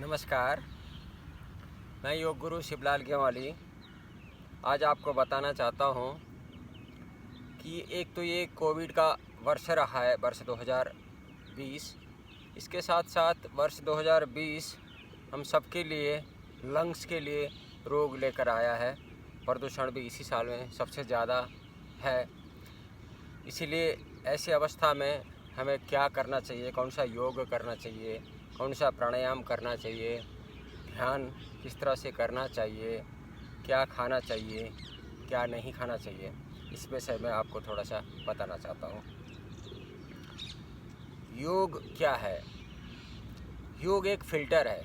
नमस्कार, मैं योग गुरु शिवलाल गेवाली आज आपको बताना चाहता हूँ कि एक तो ये कोविड का वर्ष रहा है, वर्ष 2020। इसके साथ साथ वर्ष 2020 हम सबके लिए लंग्स के लिए रोग लेकर आया है। प्रदूषण भी इसी साल में सबसे ज़्यादा है। इसीलिए ऐसी अवस्था में हमें क्या करना चाहिए, कौन सा योग करना चाहिए, कौन सा प्राणायाम करना चाहिए, ध्यान किस तरह से करना चाहिए, क्या खाना चाहिए, क्या नहीं खाना चाहिए, इस विषय में आपको थोड़ा सा बताना चाहता हूँ। योग क्या है? योग एक फिल्टर है।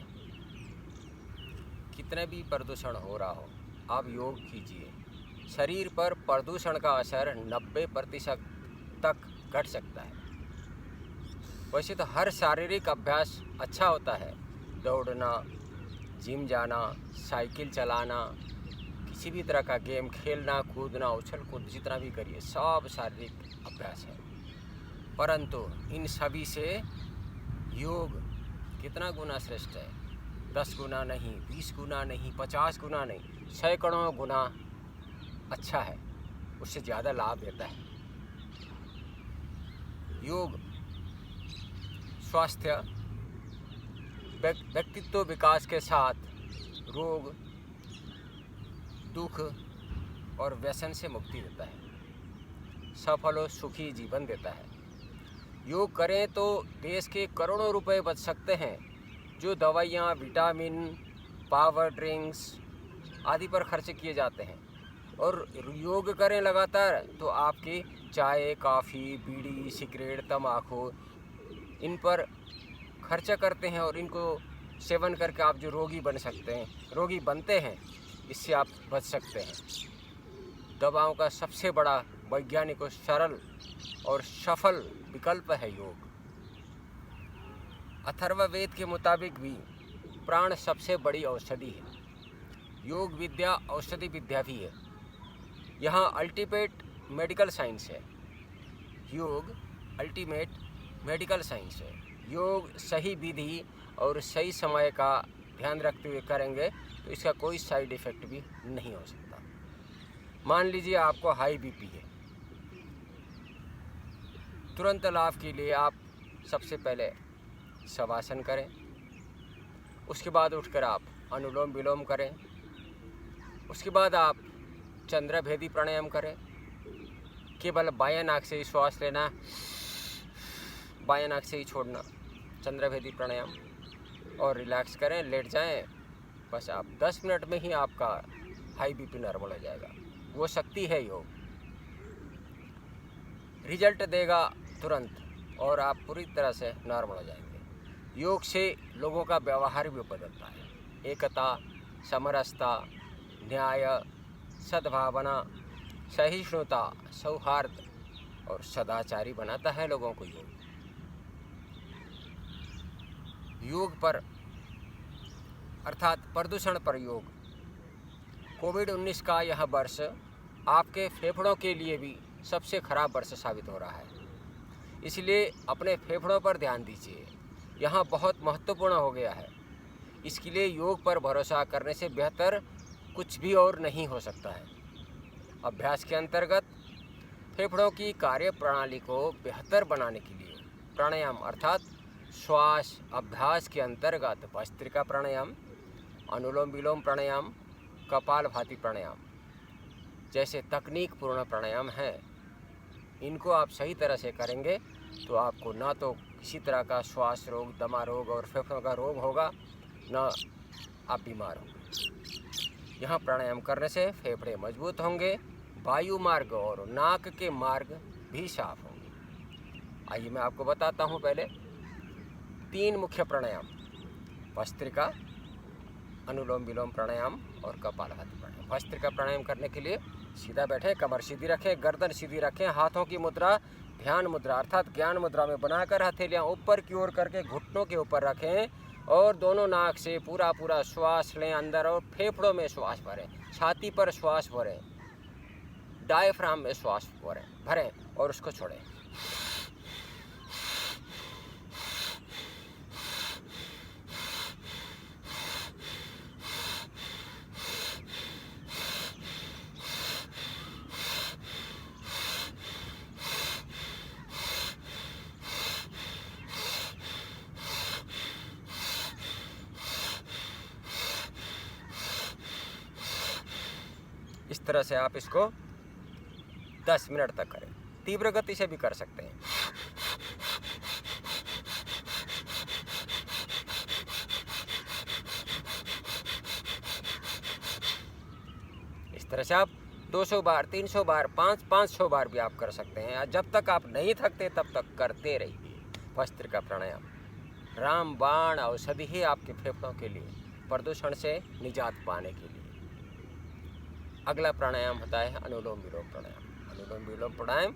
कितने भी प्रदूषण हो रहा हो, आप योग कीजिए। शरीर पर प्रदूषण का असर 90% तक घट सकता है। वैसे तो हर शारीरिक अभ्यास अच्छा होता है, दौड़ना, जिम जाना, साइकिल चलाना, किसी भी तरह का गेम खेलना, कूदना, उछल कूद जितना भी करिए, सब शारीरिक अभ्यास है। परंतु इन सभी से योग कितना गुना श्रेष्ठ है? 10 गुना नहीं, 20 गुना नहीं, 50 गुना नहीं, सैकड़ों गुना अच्छा है, उससे ज़्यादा लाभ देता है। योग स्वास्थ्य, व्यक्तित्व विकास के साथ रोग, दुख और व्यसन से मुक्ति देता है, सफल और सुखी जीवन देता है। योग करें तो देश के करोड़ों रुपए बच सकते हैं, जो दवाइयाँ, विटामिन, पावर ड्रिंक्स आदि पर खर्च किए जाते हैं। और योग करें लगातार तो आपकी चाय, कॉफ़ी, बीड़ी, सिगरेट, तम्बाकू इन पर खर्चा करते हैं और इनको सेवन करके आप जो रोगी बनते हैं, इससे आप बच सकते हैं। दवाओं का सबसे बड़ा वैज्ञानिक और सरल और सफल विकल्प है योग। अथर्ववेद के मुताबिक भी प्राण सबसे बड़ी औषधि है। योग विद्या औषधि विद्या भी है। यहाँ अल्टीमेट मेडिकल साइंस है। योग अल्टीमेट मेडिकल साइंस है। योग सही विधि और सही समय का ध्यान रखते हुए करेंगे तो इसका कोई साइड इफ़ेक्ट भी नहीं हो सकता। मान लीजिए आपको हाई बीपी है, तुरंत लाभ के लिए आप सबसे पहले शवासन करें, उसके बाद उठकर आप अनुलोम विलोम करें, उसके बाद आप चंद्रभेदी प्राणायाम करें। केवल बाएं नाक से ही श्वास लेना, बाएं नाक से ही छोड़ना, चंद्रभेदी प्राणायाम, और रिलैक्स करें, लेट जाएं। बस आप 10 मिनट में ही आपका हाई बीपी नॉर्मल हो जाएगा। वो शक्ति है योग, रिजल्ट देगा तुरंत और आप पूरी तरह से नॉर्मल हो जाएंगे। योग से लोगों का व्यवहार भी बदलता है। एकता, समरसता, न्याय, सद्भावना, सहिष्णुता, सौहार्द और सदाचारी बनाता है लोगों को योग। योग पर अर्थात प्रदूषण पर योग। कोविड-19 का यह वर्ष आपके फेफड़ों के लिए भी सबसे खराब वर्ष साबित हो रहा है। इसलिए अपने फेफड़ों पर ध्यान दीजिए, यह बहुत महत्वपूर्ण हो गया है। इसके लिए योग पर भरोसा करने से बेहतर कुछ भी और नहीं हो सकता है। अभ्यास के अंतर्गत फेफड़ों की कार्य प्रणाली को बेहतर बनाने के लिए प्राणायाम अर्थात श्वास अभ्यास के अंतर्गत भस्त्रिका प्राणायाम, अनुलोम विलोम प्राणायाम, कपालभाति प्राणायाम जैसे तकनीक पूर्ण प्राणायाम हैं। इनको आप सही तरह से करेंगे तो आपको ना तो किसी तरह का श्वास रोग, दमा रोग और फेफड़ों का रोग होगा, ना आप बीमार होंगे। यहाँ प्राणायाम करने से फेफड़े मजबूत होंगे, वायु मार्ग और नाक के मार्ग भी साफ होंगे। आइए मैं आपको बताता हूँ। पहले 3 मुख्य प्राणायाम, भस्त्रिका, अनुलोम विलोम प्राणायाम और कपालभाति प्राणायाम। भस्त्रिका प्राणायाम करने के लिए सीधा बैठें, कमर सीधी रखें, गर्दन सीधी रखें, हाथों की मुद्रा ध्यान मुद्रा अर्थात ज्ञान मुद्रा में बनाकर हथेलियाँ ऊपर की ओर करके घुटनों के ऊपर रखें और दोनों नाक से पूरा श्वास लें अंदर और फेफड़ों में श्वास भरें, छाती पर श्वास भरें, डायफ्राम में श्वास भरें और उसको छोड़ें। इस तरह से आप इसको 10 मिनट तक करें। तीव्र गति से भी कर सकते हैं। इस तरह से आप 200 बार, 300 बार, 500 बार भी आप कर सकते हैं। जब तक आप नहीं थकते तब तक करते रहिए भस्त्रिका प्राणायाम। रामबाण औषधि है आपके फेफड़ों के लिए, प्रदूषण से निजात पाने के लिए। अगला प्राणायाम होता है अनुलोम विलोम प्राणायाम। अनुलोम विलोम प्राणायाम,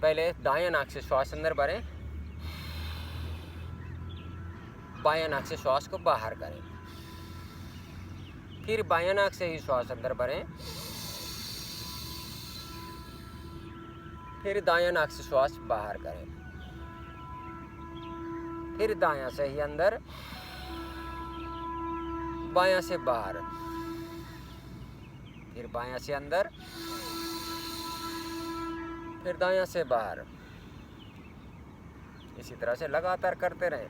पहले दायां नाक से श्वास अंदर भरें, बायां नाक से श्वास को बाहर करें, फिर बायां नाक से ही श्वास अंदर भरें, फिर दायां नाक से श्वास बाहर करें, फिर दायां से ही अंदर, बायां से बाहर, फिर बायां से अंदर, फिर दायां से बाहर। इसी तरह से लगातार करते रहें।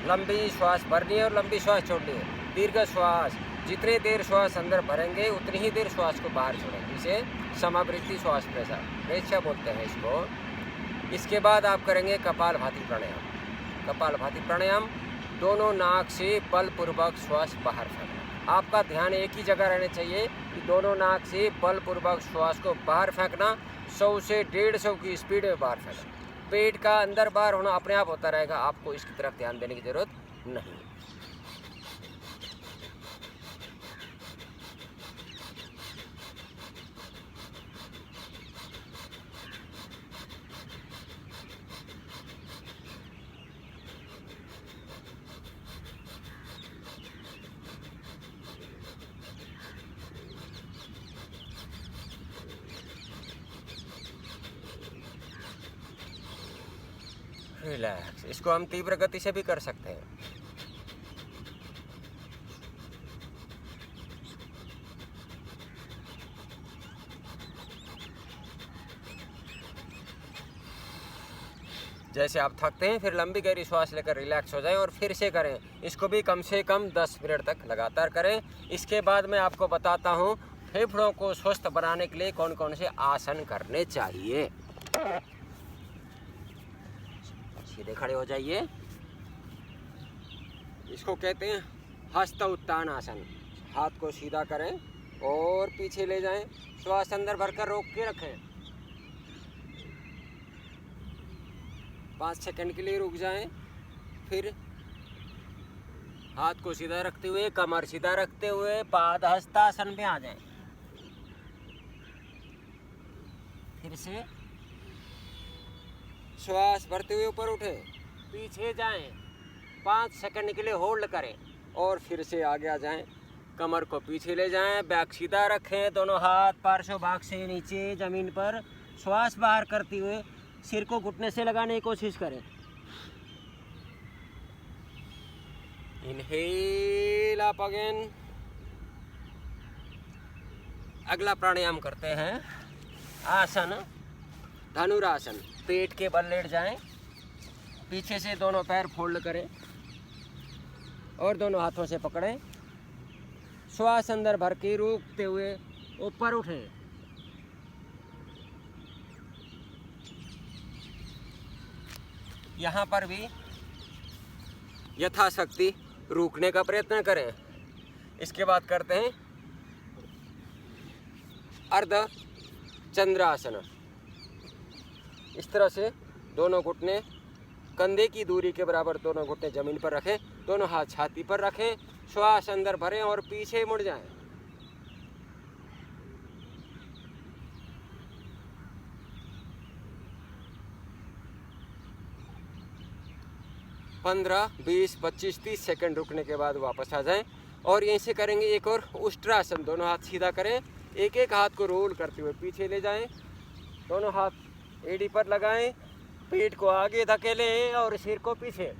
लंबी श्वास भरनी है और लंबी श्वास छोड़नी है। दीर्घ श्वास, जितने देर श्वास अंदर भरेंगे उतनी ही देर श्वास को बाहर छोड़ेंगे। इसे समावृत्ति श्वास प्रेक्षा बोलते हैं इसको। इसके बाद आप करेंगे कपालभाति प्राणायाम। कपालभाति प्राणायाम, दोनों नाक से बलपूर्वक श्वास बाहर फेंकना। आपका ध्यान एक ही जगह रहना चाहिए कि दोनों नाक से बलपूर्वक श्वास को बाहर फेंकना, 100 से 150 की स्पीड में बाहर फेंकना। पेट का अंदर बाहर होना अपने आप होता रहेगा, आपको इसकी तरफ ध्यान देने की जरूरत नहीं। रिलैक्स। इसको हम तीव्र गति से भी कर सकते हैं। जैसे आप थकते हैं फिर लंबी गहरी श्वास लेकर रिलैक्स हो जाएं और फिर से करें। इसको भी कम से कम 10 मिनट तक लगातार करें। इसके बाद मैं आपको बताता हूँ फेफड़ों को स्वस्थ बनाने के लिए कौन कौन से आसन करने चाहिए। सीधे खड़े हो जाइए। इसको कहते हैं हस्त उत्तान आसन। हाथ को सीधा करें और पीछे ले जाएं। श्वास अंदर भरकर रोक के रखें। 5 सेकंड के लिए रुक जाएं। फिर हाथ को सीधा रखते हुए, कमर सीधा रखते हुए पाद हस्तासन में आ जाएं। फिर से श्वास भरते हुए ऊपर उठे, पीछे जाएं, 5 सेकंड के लिए होल्ड करें और फिर से आगे आ जाएं। कमर को पीछे ले जाएं, बैक सीधा रखें, दोनों हाथ पार्श्व भाग से नीचे जमीन पर। श्वास बाहर करते हुए सिर को घुटने से लगाने की कोशिश करें। Inhale up again. अगला प्राणायाम करते हैं आसन धनुरासन। पेट के बल लेट जाएं, पीछे से दोनों पैर फोल्ड करें और दोनों हाथों से पकड़ें। श्वास अंदर भर के रोकते हुए ऊपर उठें। यहाँ पर भी यथाशक्ति रुकने का प्रयत्न करें। इसके बाद करते हैं अर्ध चंद्रासन। इस तरह से दोनों घुटने कंधे की दूरी के बराबर दोनों घुटने जमीन पर रखें, दोनों हाथ छाती पर रखें, श्वास अंदर भरें और पीछे मुड़ जाएं। पंद्रह, 20, 25, 30 सेकंड रुकने के बाद वापस आ जाएं और यहीं से करेंगे एक और उष्ट्रासन। दोनों हाथ सीधा करें, एक एक हाथ को रोल करते हुए पीछे ले जाएं, दोनों हाथ एड़ी पर लगाएं, पेट को आगे धकेलें और सिर को पीछे।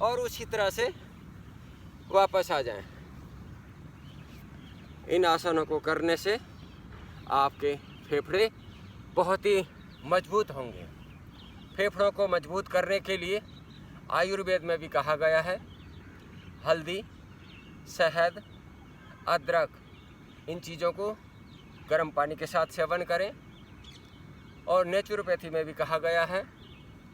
और उसी तरह से वापस आ जाएं। इन आसनों को करने से आपके फेफड़े बहुत ही मजबूत होंगे। फेफड़ों को मजबूत करने के लिए आयुर्वेद में भी कहा गया है हल्दी, शहद, अदरक, इन चीज़ों को गर्म पानी के साथ सेवन करें। और नेचुरोपैथी में भी कहा गया है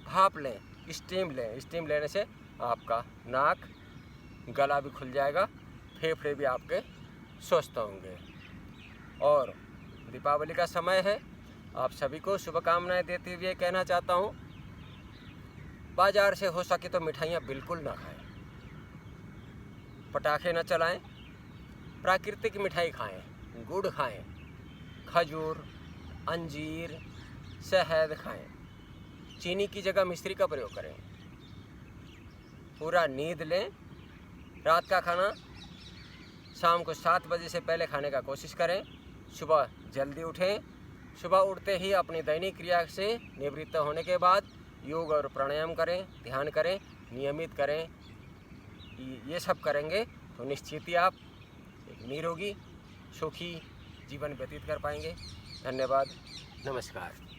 भाप लें, स्टीम लें। स्टीम लेने से आपका नाक, गला भी खुल जाएगा, फेफड़े भी आपके स्वस्थ होंगे। और दीपावली का समय है, आप सभी को शुभकामनाएं देते हुए कहना चाहता हूँ, बाज़ार से हो सके तो मिठाइयाँ बिल्कुल ना खाएं, पटाखे न चलाएं, प्राकृतिक मिठाई खाएं, गुड़ खाएं, खजूर, अंजीर, शहद खाएं। चीनी की जगह मिश्री का प्रयोग करें। पूरा नींद लें। रात का खाना शाम को 7 बजे से पहले खाने का कोशिश करें। सुबह जल्दी उठें। सुबह उठते ही अपनी दैनिक क्रिया से निवृत्त होने के बाद योग और प्राणायाम करें, ध्यान करें, नियमित करें। ये सब करेंगे तो निश्चित ही आप एक निरोगी, सुखी जीवन व्यतीत कर पाएंगे। धन्यवाद। नमस्कार।